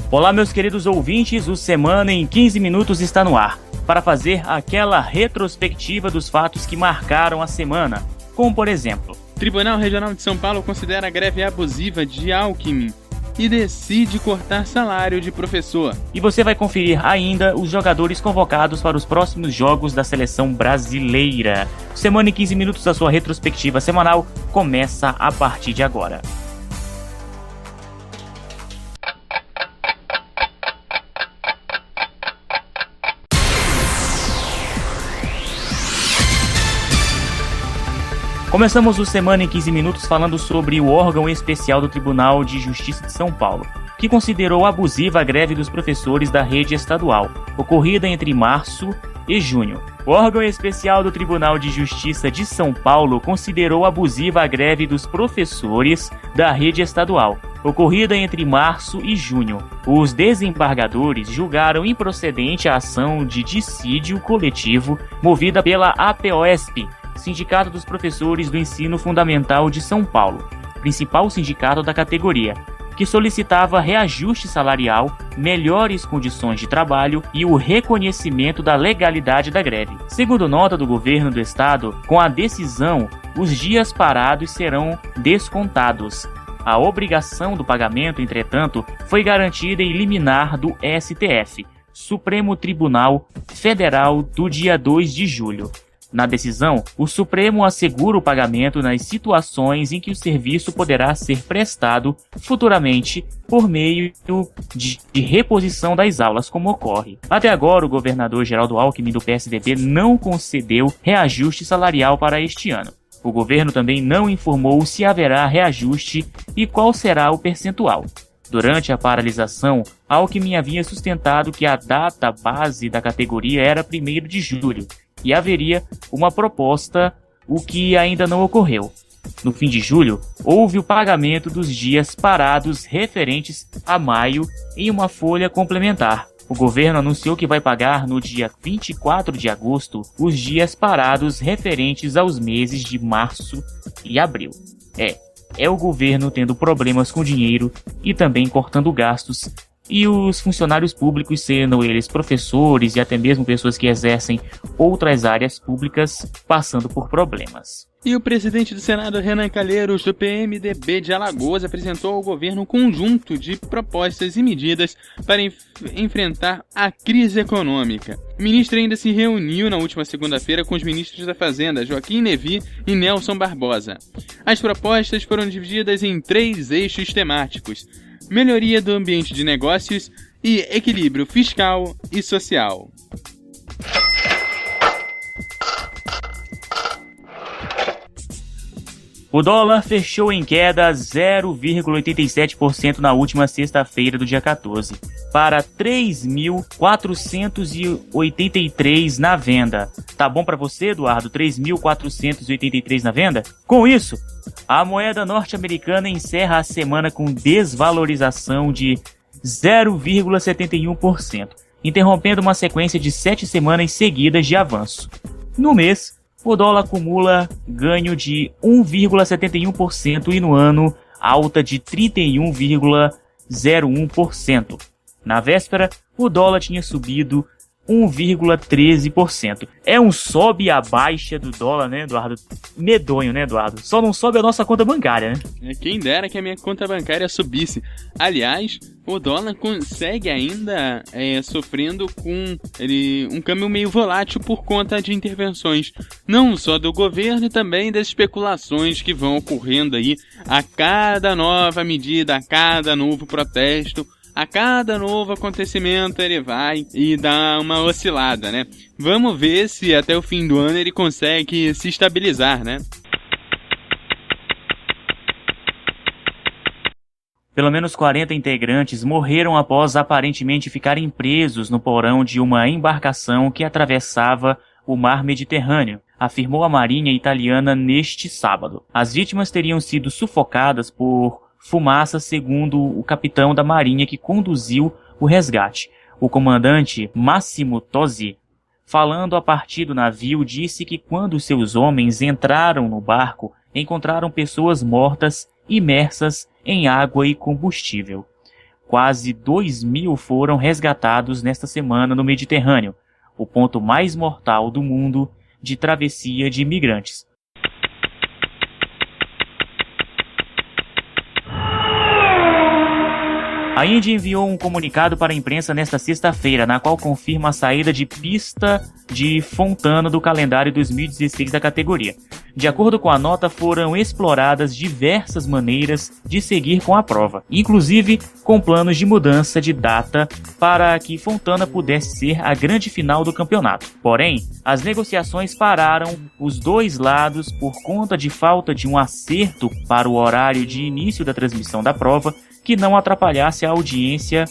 Olá, meus queridos ouvintes, o Semana em 15 Minutos está no ar, para fazer aquela retrospectiva dos fatos que marcaram a semana, como por exemplo... Tribunal Regional de São Paulo considera a greve abusiva de Alckmin e decide cortar salário de professor. E você vai conferir ainda os jogadores convocados para os próximos jogos da seleção brasileira. Semana em 15 Minutos, a sua retrospectiva semanal, começa a partir de agora. Começamos o Semana em 15 Minutos falando sobre o órgão especial do Tribunal de Justiça de São Paulo, que considerou abusiva a greve dos professores da rede estadual, ocorrida entre março e junho. O órgão especial do Tribunal de Justiça de São Paulo considerou abusiva a greve dos professores da rede estadual, ocorrida entre março e junho. Os desembargadores julgaram improcedente a ação de dissídio coletivo movida pela APOSP, Sindicato dos Professores do Ensino Fundamental de São Paulo, principal sindicato da categoria, que solicitava reajuste salarial, melhores condições de trabalho e o reconhecimento da legalidade da greve. Segundo nota do governo do estado, com a decisão, os dias parados serão descontados. A obrigação do pagamento, entretanto, foi garantida em liminar do STF, Supremo Tribunal Federal, do dia 2 de julho. Na decisão, o Supremo assegura o pagamento nas situações em que o serviço poderá ser prestado futuramente por meio de reposição das aulas, como ocorre. Até agora, o governador Geraldo Alckmin, do PSDB, não concedeu reajuste salarial para este ano. O governo também não informou se haverá reajuste e qual será o percentual. Durante a paralisação, Alckmin havia sustentado que a data base da categoria era 1º de julho, e haveria uma proposta, o que ainda não ocorreu. No fim de julho, houve o pagamento dos dias parados referentes a maio em uma folha complementar. O governo anunciou que vai pagar no dia 24 de agosto os dias parados referentes aos meses de março e abril. É o governo tendo problemas com dinheiro e também cortando gastos, e os funcionários públicos, sendo eles professores e até mesmo pessoas que exercem outras áreas públicas, passando por problemas. E o presidente do Senado, Renan Calheiros, do PMDB de Alagoas, apresentou ao governo um conjunto de propostas e medidas para enfrentar a crise econômica. O ministro ainda se reuniu na última segunda-feira com os ministros da Fazenda, Joaquim Levy e Nelson Barbosa. As propostas foram divididas em 3 eixos temáticos: melhoria do ambiente de negócios e equilíbrio fiscal e social. O dólar fechou em queda 0,87% na última sexta-feira do dia 14, para 3.483 na venda. Tá bom para você, Eduardo? 3.483 na venda? Com isso, a moeda norte-americana encerra a semana com desvalorização de 0,71%, interrompendo uma sequência de 7 semanas seguidas de avanço. No mês, o dólar acumula ganho de 1,71% e no ano, alta de 31,01%. Na véspera, o dólar tinha subido 1,13%. É um sobe e a baixa do dólar, né, Eduardo? Medonho, né, Eduardo? Só não sobe a nossa conta bancária, né? Quem dera que a minha conta bancária subisse. Aliás, o dólar consegue ainda sofrendo com um câmbio meio volátil por conta de intervenções, não só do governo e também das especulações que vão ocorrendo aí a cada nova medida, a cada novo protesto. A cada novo acontecimento ele vai e dá uma oscilada, né? Vamos ver se até o fim do ano ele consegue se estabilizar, né? Pelo menos 40 integrantes morreram após aparentemente ficarem presos no porão de uma embarcação que atravessava o mar Mediterrâneo, afirmou a Marinha italiana neste sábado. As vítimas teriam sido sufocadas por fumaça, segundo o capitão da Marinha que conduziu o resgate. O comandante Massimo Tosi, falando a partir do navio, disse que quando seus homens entraram no barco, encontraram pessoas mortas imersas em água e combustível. Quase 2.000 foram resgatados nesta semana no Mediterrâneo, o ponto mais mortal do mundo de travessia de imigrantes. A Indy enviou um comunicado para a imprensa nesta sexta-feira, na qual confirma a saída de pista de Fontana do calendário 2016 da categoria. De acordo com a nota, foram exploradas diversas maneiras de seguir com a prova, inclusive com planos de mudança de data para que Fontana pudesse ser a grande final do campeonato. Porém, as negociações pararam os dois lados por conta de falta de um acerto para o horário de início da transmissão da prova, que não atrapalhasse a audiência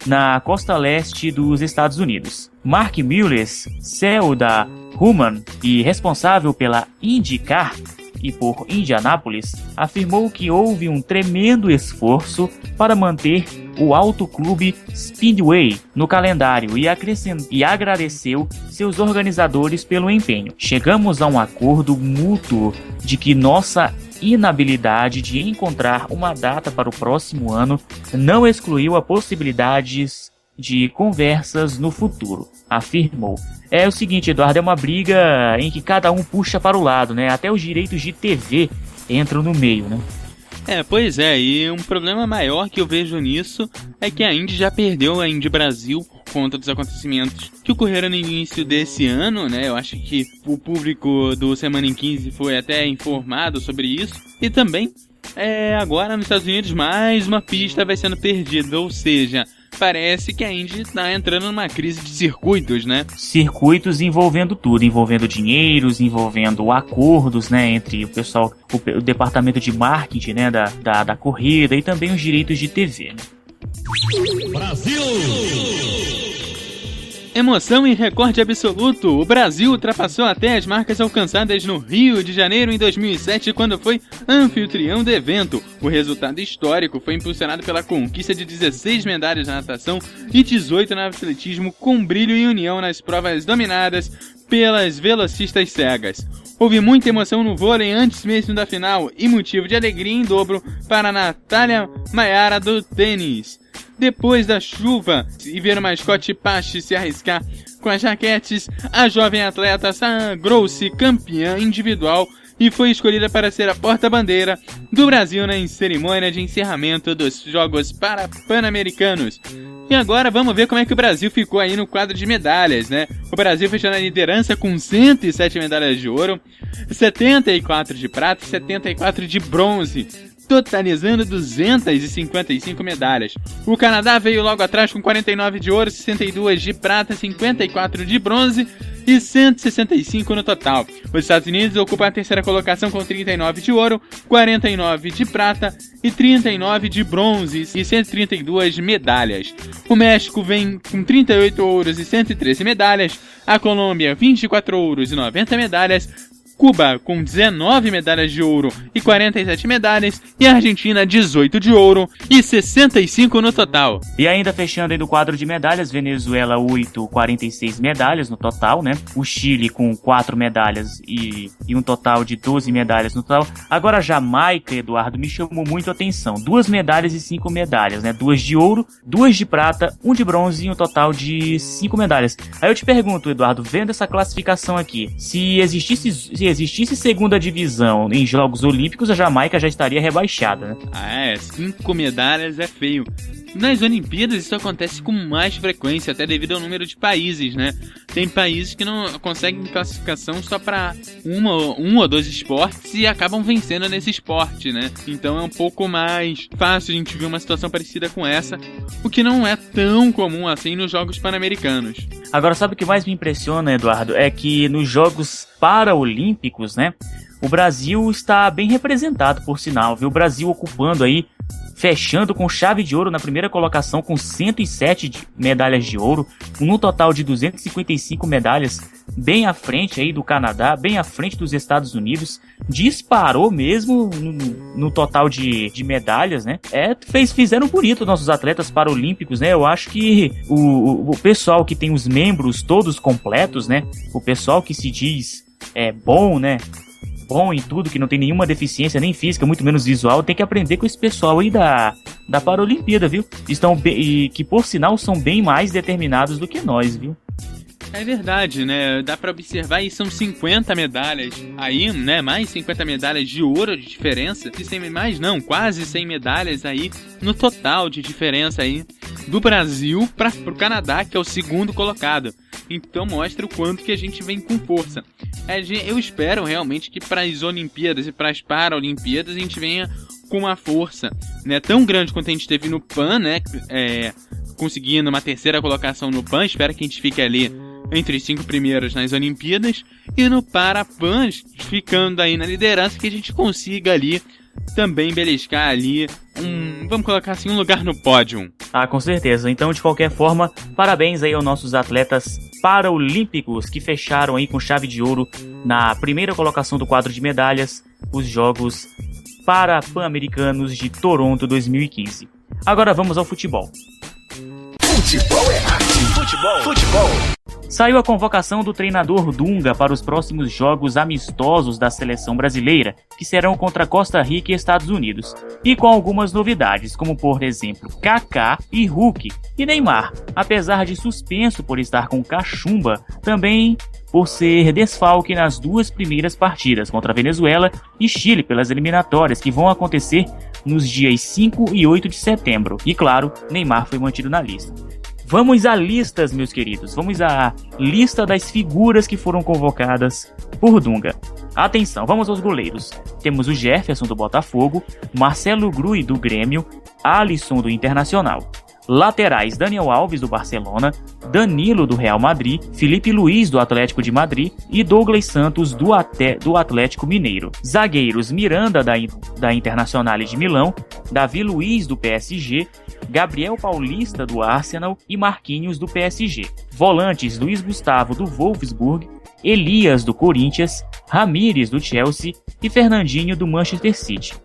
na costa leste dos Estados Unidos. Mark Mullers, CEO da Human e responsável pela IndyCar e por Indianápolis, afirmou que houve um tremendo esforço para manter o Auto Clube Speedway no calendário e agradeceu seus organizadores pelo empenho. Chegamos a um acordo mútuo de que nossa inabilidade de encontrar uma data para o próximo ano não excluiu a possibilidades de conversas no futuro, afirmou. É o seguinte, Eduardo, é uma briga em que cada um puxa para o lado, né? Até os direitos de TV entram no meio, né? Pois é, e um problema maior que eu vejo nisso é que a Indy já perdeu a Indy Brasil por conta dos acontecimentos que ocorreram no início desse ano, né? Eu acho que o público do Semana em 15 foi até informado sobre isso. E também, agora nos Estados Unidos, mais uma pista vai sendo perdida, ou seja, parece que a Indy está entrando numa crise de circuitos, né? Circuitos envolvendo tudo, envolvendo dinheiros, envolvendo acordos, né, entre o pessoal, o departamento de marketing, né, da corrida e também os direitos de TV. Né? Brasil! Emoção e recorde absoluto, o Brasil ultrapassou até as marcas alcançadas no Rio de Janeiro em 2007, quando foi anfitrião do evento. O resultado histórico foi impulsionado pela conquista de 16 medalhas na natação e 18 no atletismo, com brilho e união nas provas dominadas pelas velocistas cegas. Houve muita emoção no vôlei antes mesmo da final e motivo de alegria em dobro para Natália Maiara do tênis. Depois da chuva e ver o mascote Pache se arriscar com as raquetes, a jovem atleta sagrou-se campeã individual e foi escolhida para ser a porta-bandeira do Brasil na cerimônia de encerramento dos Jogos Pan-Americanos. E agora vamos ver como é que o Brasil ficou aí no quadro de medalhas, né? O Brasil fechou na liderança com 107 medalhas de ouro, 74 de prata e 74 de bronze, totalizando 255 medalhas. O Canadá veio logo atrás com 49 de ouro, 62 de prata, 54 de bronze e 165 no total. Os Estados Unidos ocupam a terceira colocação com 39 de ouro, 49 de prata e 39 de bronze e 132 medalhas. O México vem com 38 ouros e 113 medalhas, a Colômbia 24 ouros e 90 medalhas, Cuba com 19 medalhas de ouro e 47 medalhas, e a Argentina 18 de ouro e 65 no total. E ainda fechando aí no quadro de medalhas, Venezuela 8, 46 medalhas no total, né? O Chile com 4 medalhas e um total de 12 medalhas no total. Agora a Jamaica, Eduardo, me chamou muito a atenção. 2 medalhas e 5 medalhas, né? 2 de ouro, 2 de prata, 1 de bronze e um total de 5 medalhas. Aí eu te pergunto, Eduardo, vendo essa classificação aqui, se existisse segunda divisão em Jogos Olímpicos, a Jamaica já estaria rebaixada, né? 5 medalhas é feio. Nas Olimpíadas isso acontece com mais frequência, até devido ao número de países, né? Tem países que não conseguem classificação só para um ou dois esportes e acabam vencendo nesse esporte, né? Então é um pouco mais fácil a gente ver uma situação parecida com essa, o que não é tão comum assim nos Jogos Pan-Americanos. Agora, sabe o que mais me impressiona, Eduardo? É que nos Jogos Paraolímpicos, né? O Brasil está bem representado, por sinal, viu? O Brasil ocupando aí, fechando com chave de ouro na primeira colocação com 107 medalhas de ouro, num total de 255 medalhas, bem à frente aí do Canadá, bem à frente dos Estados Unidos, disparou mesmo no total de medalhas, né? Fizeram bonito nossos atletas paralímpicos, né? Eu acho que o pessoal que tem os membros todos completos, né? O pessoal que se diz bom, né? Bom em tudo, que não tem nenhuma deficiência nem física, muito menos visual, tem que aprender com esse pessoal aí da Paralimpíada, viu? E que, por sinal, são bem mais determinados do que nós, viu? É verdade, né? Dá pra observar aí, são 50 medalhas aí, né? Mais 50 medalhas de ouro de diferença. E 100, mais não, quase 100 medalhas aí no total de diferença aí do Brasil pro Canadá, que é o segundo colocado. Então mostra o quanto que a gente vem com força. Eu espero realmente que para as Olimpíadas e para as Paralimpíadas a gente venha com uma força, né, tão grande quanto a gente teve no PAN, né? Conseguindo uma terceira colocação no PAN. Espero que a gente fique ali entre os 5 primeiros nas Olimpíadas, e no Parapan ficando aí na liderança, que a gente consiga ali também beliscar ali vamos colocar assim, um lugar no pódio. Ah, com certeza. Então, de qualquer forma, parabéns aí aos nossos atletas paralímpicos que fecharam aí com chave de ouro na primeira colocação do quadro de medalhas, os Jogos Pan-Americanos de Toronto 2015. Agora vamos ao futebol. Futebol é arte. Futebol. Saiu a convocação do treinador Dunga para os próximos jogos amistosos da seleção brasileira, que serão contra Costa Rica e Estados Unidos, e com algumas novidades, como por exemplo Kaká e Hulk, e Neymar, apesar de suspenso por estar com cachumba, também por ser desfalque nas 2 primeiras partidas contra a Venezuela e Chile pelas eliminatórias, que vão acontecer nos dias 5 e 8 de setembro. E claro, Neymar foi mantido na lista. Vamos a listas, meus queridos. Vamos à lista das figuras que foram convocadas por Dunga. Atenção, vamos aos goleiros. Temos o Jefferson do Botafogo, Marcelo Grui do Grêmio, Alisson do Internacional. Laterais, Daniel Alves do Barcelona, Danilo do Real Madrid, Felipe Luiz do Atlético de Madrid e Douglas Santos do Atlético Mineiro. Zagueiros, Miranda da Internacional de Milão, Davi Luiz do PSG, Gabriel Paulista do Arsenal e Marquinhos do PSG. Volantes, Luiz Gustavo do Wolfsburg, Elias do Corinthians, Ramírez do Chelsea e Fernandinho do Manchester City.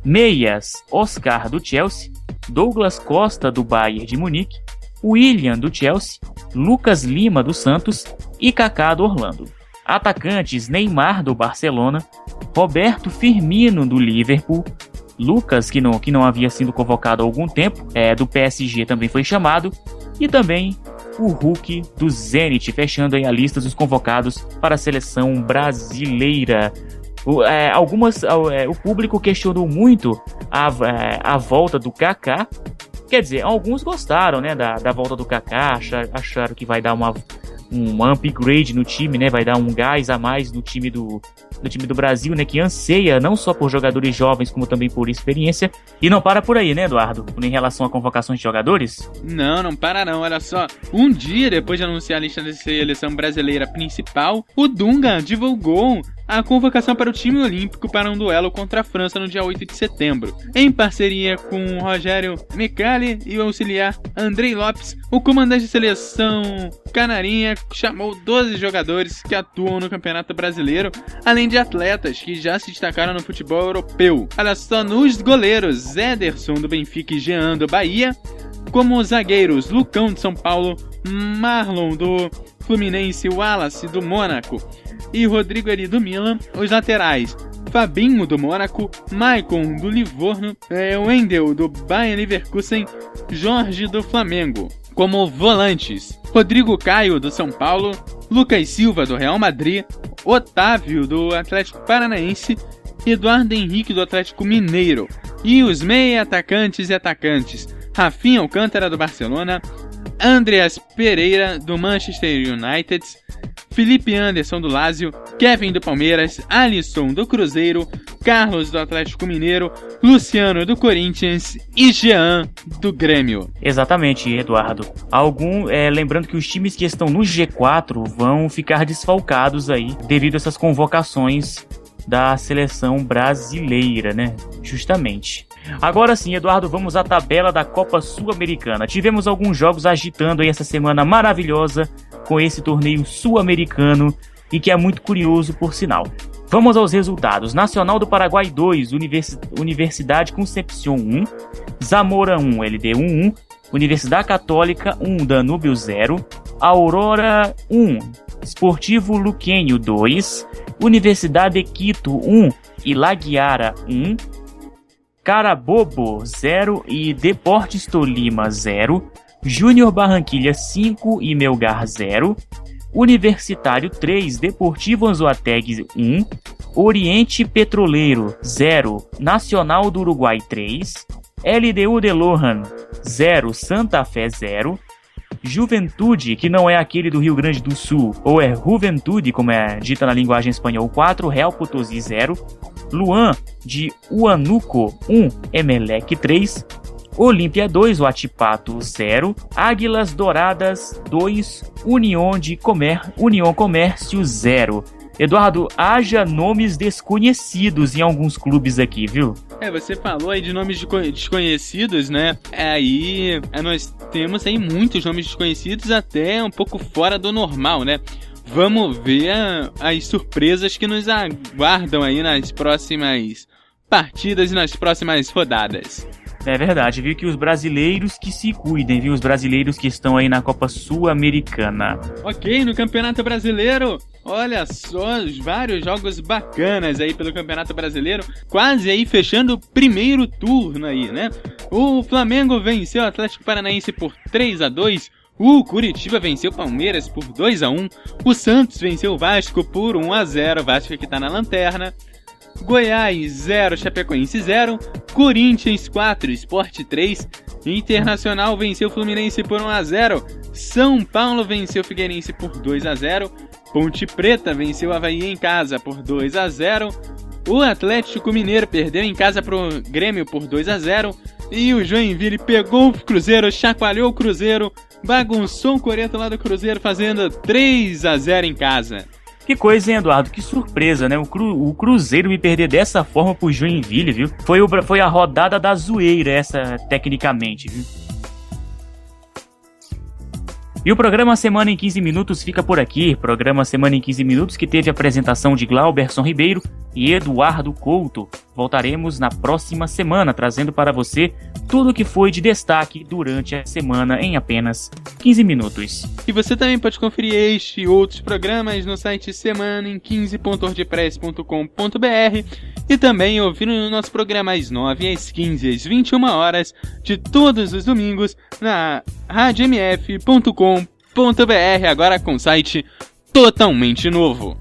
Meias, Oscar do Chelsea, Douglas Costa do Bayern de Munique, William do Chelsea, Lucas Lima do Santos e Kaká do Orlando. Atacantes, Neymar do Barcelona, Roberto Firmino do Liverpool, Lucas, que não havia sido convocado há algum tempo, do PSG também foi chamado, e também o Hulk do Zenit, fechando aí a lista dos convocados para a seleção brasileira. O público questionou muito a volta do Kaká. Quer dizer, alguns gostaram, né, da volta do Kaká, acharam que vai dar um upgrade no time, né, vai dar um gás a mais no time do Brasil, né, que anseia não só por jogadores jovens, como também por experiência. E não para por aí, né, Eduardo, em relação a convocações de jogadores? Não para não, olha só. Um dia depois de anunciar a lista da seleção brasileira principal, o Dunga divulgou a convocação para o time olímpico para um duelo contra a França no dia 8 de setembro. Em parceria com Rogério Micali e o auxiliar Andrei Lopes, o comandante de seleção canarinha chamou 12 jogadores que atuam no Campeonato Brasileiro, além de atletas que já se destacaram no futebol europeu. Olha só, nos goleiros, Ederson do Benfica e Jean do Bahia, como zagueiros, Lucão de São Paulo, Marlon do Fluminense, Wallace do Mônaco e Rodrigo Eri do Milan. Os laterais, Fabinho do Mônaco, Maicon do Livorno, Wendel do Bayer Leverkusen, Jorge do Flamengo. Como volantes, Rodrigo Caio do São Paulo, Lucas Silva do Real Madrid, Otávio do Atlético Paranaense, Eduardo Henrique do Atlético Mineiro. E os meia atacantes, Rafinha Alcântara do Barcelona, Andreas Pereira do Manchester United, Felipe Anderson do Lazio, Kevin do Palmeiras, Alisson do Cruzeiro, Carlos do Atlético Mineiro, Luciano do Corinthians e Jean do Grêmio. Exatamente, Eduardo. Lembrando que os times que estão no G4 vão ficar desfalcados aí devido a essas convocações da seleção brasileira, né? Justamente. Agora sim, Eduardo, vamos à tabela da Copa Sul-Americana. Tivemos alguns jogos agitando aí essa semana maravilhosa com esse torneio sul-americano e que é muito curioso, por sinal. Vamos aos resultados. Nacional do Paraguai 2, Universidade Concepción 1, Zamora 1, LD 1, Universidade Católica 1, Danúbio 0, Aurora 1, Esportivo Luquenho 2, Universidade de Quito 1 e La Guiara 1, Carabobo 0 e Deportes Tolima 0, Júnior Barranquilha 5 e Melgar 0, Universitário 3, Deportivo Anzoátegui 1, Oriente Petroleiro 0, Nacional do Uruguai 3, LDU de Lohan 0, Santa Fé 0, Juventude, que não é aquele do Rio Grande do Sul, ou é Juventude, como é dita na linguagem espanhola, 4, Real Potosí 0, Luan de Huánuco 1, Emelec 3, Olímpia 2, Huachipato 0, Águilas Douradas 2, União Comércio 0. Eduardo, haja nomes desconhecidos em alguns clubes aqui, viu? Você falou aí de nomes desconhecidos, né? Aí nós temos aí muitos nomes desconhecidos, até um pouco fora do normal, né? Vamos ver as surpresas que nos aguardam aí nas próximas partidas e nas próximas rodadas. É verdade, viu? Que os brasileiros que se cuidem, viu? Os brasileiros que estão aí na Copa Sul-Americana. Ok, no Campeonato Brasileiro, olha só, vários jogos bacanas aí pelo Campeonato Brasileiro, quase aí fechando o primeiro turno aí, né? O Flamengo venceu o Atlético Paranaense por 3-2, o Curitiba venceu o Palmeiras por 2-1, o Santos venceu o Vasco por 1-0, o Vasco que tá na lanterna. Goiás 0, Chapecoense 0, Corinthians 4, Sport 3, Internacional venceu o Fluminense por 1-0, São Paulo venceu o Figueirense por 2-0, Ponte Preta venceu o Avaí em casa por 2-0, o Atlético Mineiro perdeu em casa pro Grêmio por 2-0 e o Joinville pegou o Cruzeiro, chacoalhou o Cruzeiro, bagunçou o coreto lá do Cruzeiro fazendo 3-0 em casa. Que coisa, hein, Eduardo? Que surpresa, né? O Cruzeiro me perder dessa forma pro Joinville, viu? Foi a rodada da zoeira essa, tecnicamente, viu? E o programa Semana em 15 Minutos fica por aqui. Programa Semana em 15 Minutos que teve a apresentação de Glauberson Ribeiro e Eduardo Couto. Voltaremos na próxima semana, trazendo para você tudo o que foi de destaque durante a semana em apenas 15 minutos. E você também pode conferir este e outros programas no site semanaem15.wordpress.com.br e também ouvir no nosso programa às 9, às 15 e às 21 horas de todos os domingos na radiomf.com.br, agora com site totalmente novo.